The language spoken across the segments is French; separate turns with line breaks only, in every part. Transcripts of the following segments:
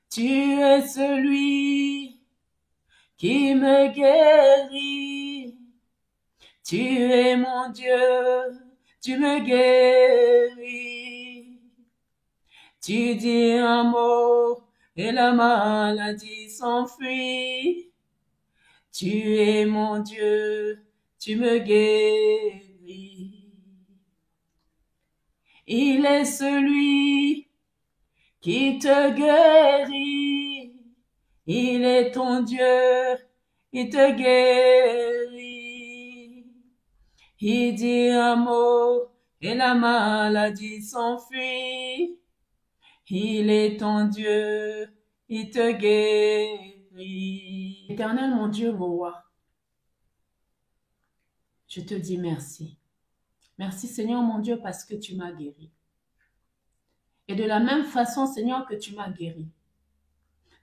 Tu es celui qui me guérit. Tu es mon Dieu, tu me guéris. Tu dis un mot et la maladie s'enfuit. Tu es mon Dieu, tu me guéris. Il est celui qui te guérit. Il est ton Dieu, il te guérit. Il dit un mot et la maladie s'enfuit. Il est ton Dieu, il te guérit. Éternel mon Dieu, mon roi, je te dis merci. Merci Seigneur mon Dieu parce que tu m'as guéri. Et de la même façon Seigneur que tu m'as guéri,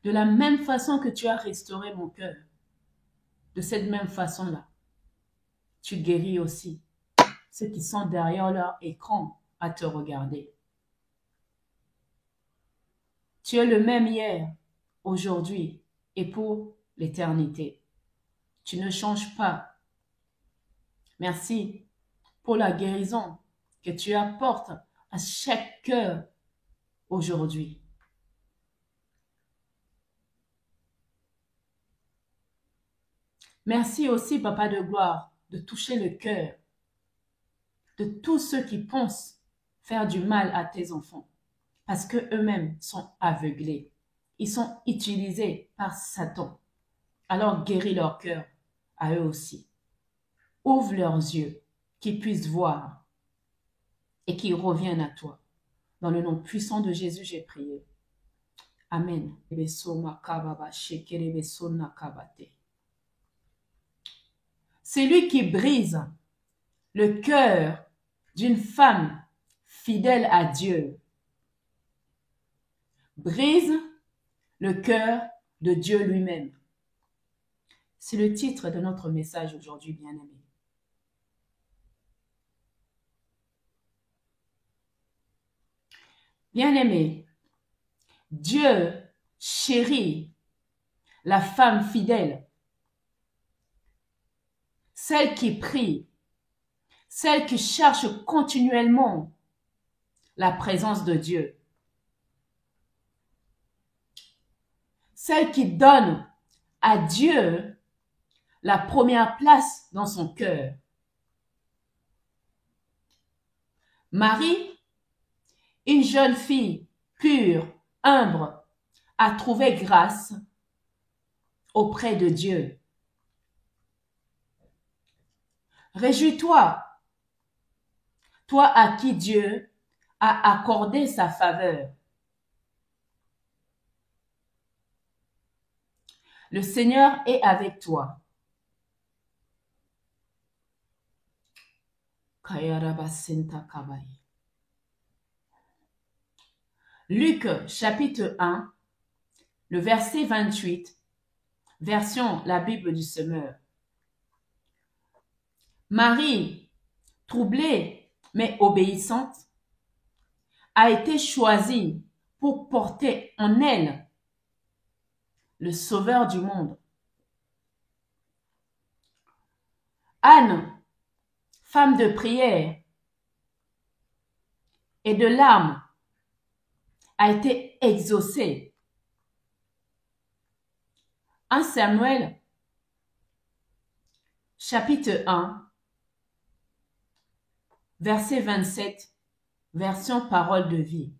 de la même façon que tu as restauré mon cœur, de cette même façon-là, tu guéris aussi ceux qui sont derrière leur écran à te regarder. Tu es le même hier, aujourd'hui et pour l'éternité. Tu ne changes pas. Merci pour la guérison que tu apportes à chaque cœur aujourd'hui. Merci aussi, Papa de gloire, de toucher le cœur de tous ceux qui pensent faire du mal à tes enfants, parce que eux-mêmes sont aveuglés. Ils sont utilisés par Satan. Alors guéris leur cœur à eux aussi. Ouvre leurs yeux, qu'ils puissent voir et qu'ils reviennent à toi. Dans le nom puissant de Jésus, j'ai prié. Amen. C'est lui qui brise le cœur d'une femme fidèle à Dieu. Brise le cœur de Dieu lui-même. C'est le titre de notre message aujourd'hui, bien-aimés. Bien-aimés, Dieu chérit la femme fidèle, celle qui prie, celle qui cherche continuellement la présence de Dieu, celle qui donne à Dieu la première place dans son cœur. Marie, une jeune fille pure, humble, a trouvé grâce auprès de Dieu. Réjouis-toi, toi à qui Dieu a accordé sa faveur. Le Seigneur est avec toi. Luc chapitre 1, le verset 28, version la Bible du Semeur. Marie, troublée mais obéissante, a été choisie pour porter en elle le Sauveur du monde. Anne, femme de prière et de larmes, a été exaucée. 1 Samuel, chapitre 1, verset 27, version parole de vie.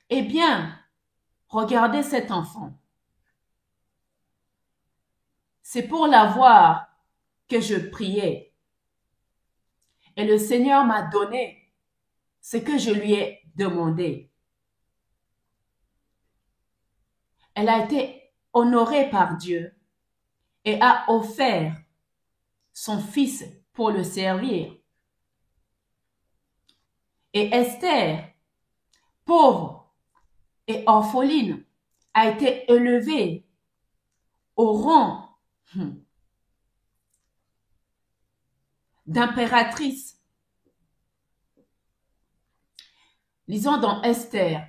Eh bien, regardez cet enfant. C'est pour l'avoir que je priais. Et le Seigneur m'a donné ce que je lui ai demandé. Elle a été honorée par Dieu et a offert son fils pour le servir. Et Esther, pauvre et orpheline, a été élevée au rang d'impératrice. Lisons dans Esther,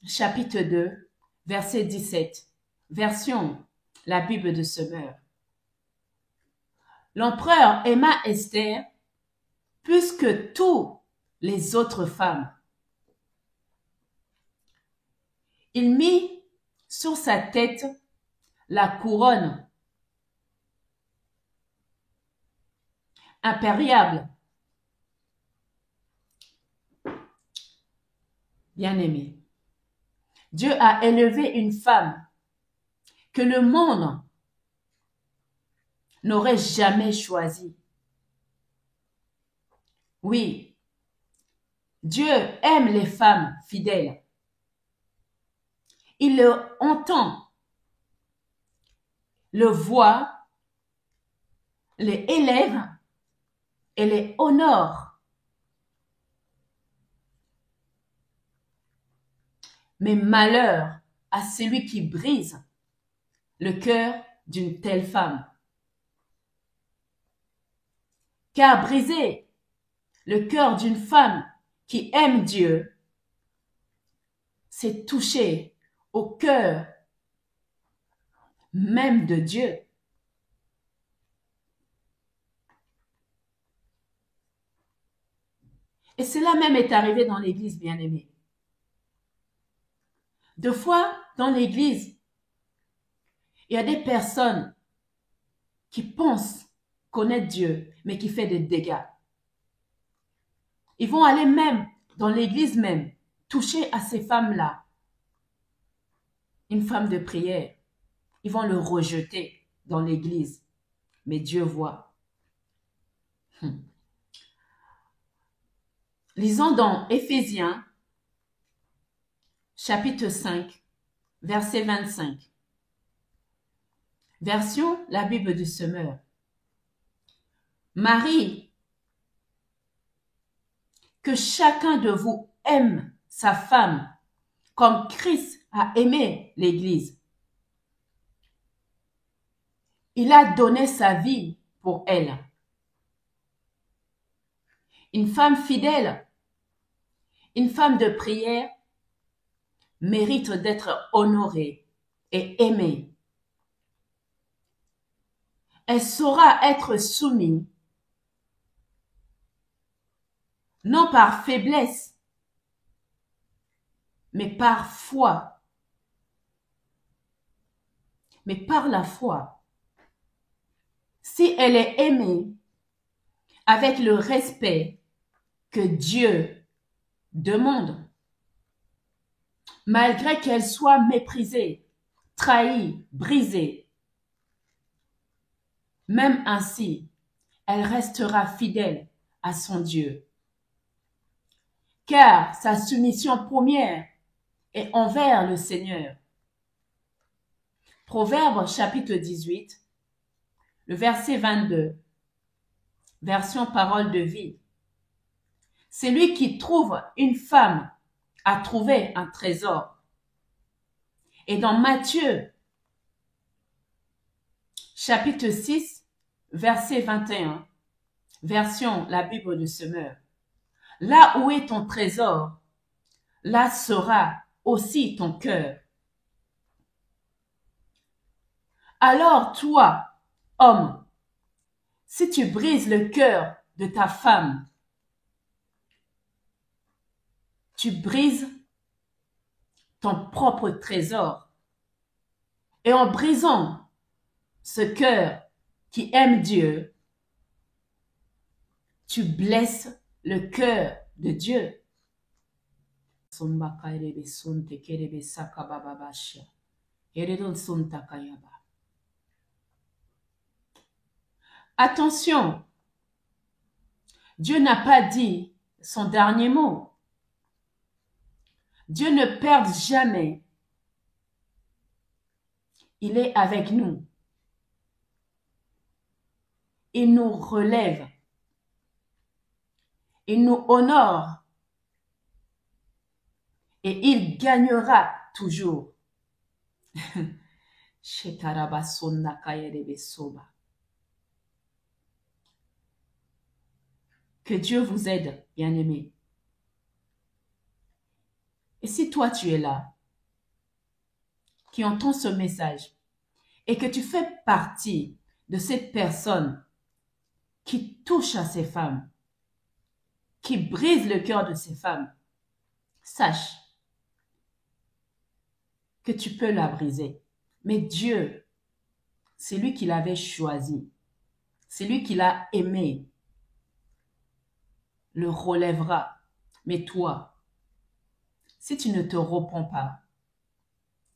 chapitre 2, verset 17, version la Bible de Semeur. L'empereur aima Esther plus que toutes les autres femmes. Il mit sur sa tête la couronne impériale. Bien-aimé, Dieu a élevé une femme que le monde n'aurait jamais choisie. Oui, Dieu aime les femmes fidèles. Il le entend, le voit, les élève et les honore. Mais malheur à celui qui brise le cœur d'une telle femme. Car briser le cœur d'une femme qui aime Dieu, c'est toucher au cœur même de Dieu. Et cela même est arrivé dans l'Église, bien-aimée. Deux fois, dans l'Église, il y a des personnes qui pensent connaître Dieu, mais qui font des dégâts. Ils vont aller même, dans l'Église même, toucher à ces femmes-là. Une femme de prière, ils vont le rejeter dans l'Église. Mais Dieu voit. Lisons dans Éphésiens, chapitre 5, verset 25. Version, la Bible du Semeur. Marie, que chacun de vous aime sa femme comme Christ a aimé l'Église. Il a donné sa vie pour elle. Une femme fidèle, une femme de prière mérite d'être honorée et aimée. Elle saura être soumise, non par faiblesse, mais par foi. Mais par la foi. Si elle est aimée avec le respect que Dieu demande, malgré qu'elle soit méprisée, trahie, brisée, même ainsi, elle restera fidèle à son Dieu. Car sa soumission première est envers le Seigneur. Proverbe chapitre 18, le verset 22, version parole de vie. Celui qui trouve une femme a trouvé un trésor. Et dans Matthieu chapitre 6, verset 21, version la Bible de Semeur. Là où est ton trésor, là sera aussi ton cœur. Alors toi, homme, si tu brises le cœur de ta femme, tu brises ton propre trésor. Et en brisant ce cœur qui aime Dieu, tu blesses le cœur de Dieu. Attention, Dieu n'a pas dit son dernier mot. Dieu ne perd jamais. Il est avec nous. Il nous relève. Il nous honore. Et il gagnera toujours. Que Dieu vous aide, bien-aimés. Et si toi tu es là, qui entend ce message et que tu fais partie de ces personnes qui touchent à ces femmes, qui brisent le cœur de ces femmes, sache que tu peux la briser. Mais Dieu, c'est lui qui l'avait choisi, c'est lui qui l'a aimé, le relèvera. Mais toi, si tu ne te repens pas,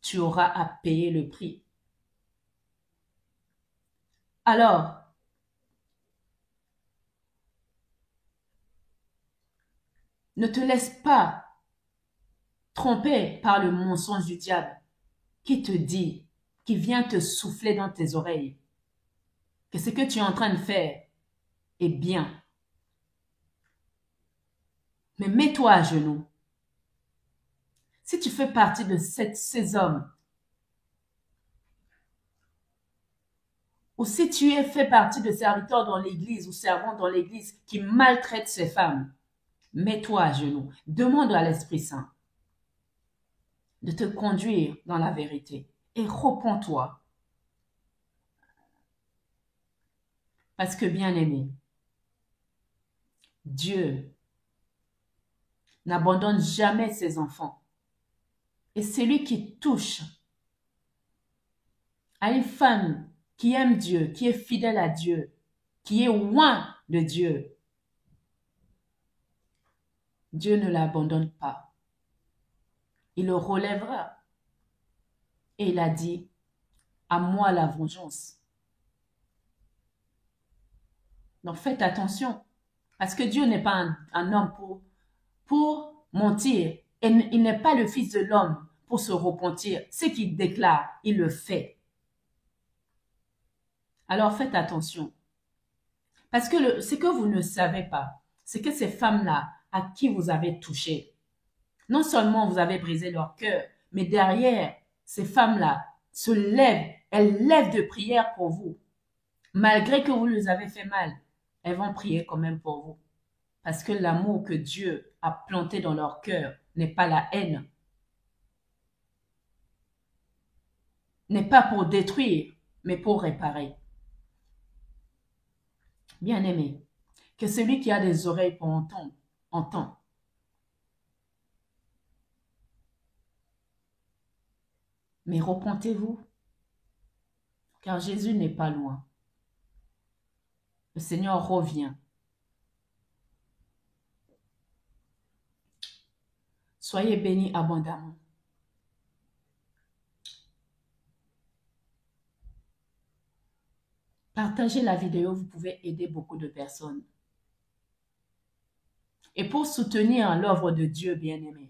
tu auras à payer le prix. Alors, ne te laisse pas tromper par le mensonge du diable qui te dit, qui vient te souffler dans tes oreilles, que ce que tu es en train de faire est bien. Mais mets-toi à genoux. Si tu fais partie de ces hommes, ou si tu fais partie de serviteurs dans l'église ou servants dans l'église qui maltraitent ces femmes, mets-toi à genoux. Demande à l'Esprit Saint de te conduire dans la vérité et repens-toi. Parce que, bien-aimé, Dieu n'abandonne jamais ses enfants. Et celui qui touche à une femme qui aime Dieu, qui est fidèle à Dieu, qui est loin de Dieu, Dieu ne l'abandonne pas. Il le relèvera. Et il a dit, à moi la vengeance. Donc faites attention, parce que Dieu n'est pas un homme pour mentir. Et il n'est pas le fils de l'homme pour se repentir. Ce qu'il déclare, il le fait. Alors faites attention. Parce que ce que vous ne savez pas, c'est que ces femmes-là, à qui vous avez touché, non seulement vous avez brisé leur cœur, mais derrière, ces femmes-là se lèvent, elles lèvent de prières pour vous. Malgré que vous les avez fait mal, elles vont prier quand même pour vous. Parce que l'amour que Dieu a planté dans leur cœur n'est pas la haine. N'est pas pour détruire, mais pour réparer. Bien-aimé, que celui qui a des oreilles pour entendre, entend. Mais repentez-vous, car Jésus n'est pas loin. Le Seigneur revient. Soyez bénis abondamment. Partagez la vidéo, vous pouvez aider beaucoup de personnes. Et pour soutenir l'œuvre de Dieu bien-aimé,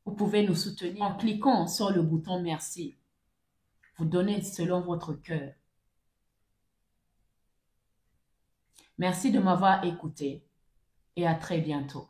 vous pouvez nous soutenir en cliquant sur le bouton merci. Vous donnez selon votre cœur. Merci de m'avoir écouté et à très bientôt.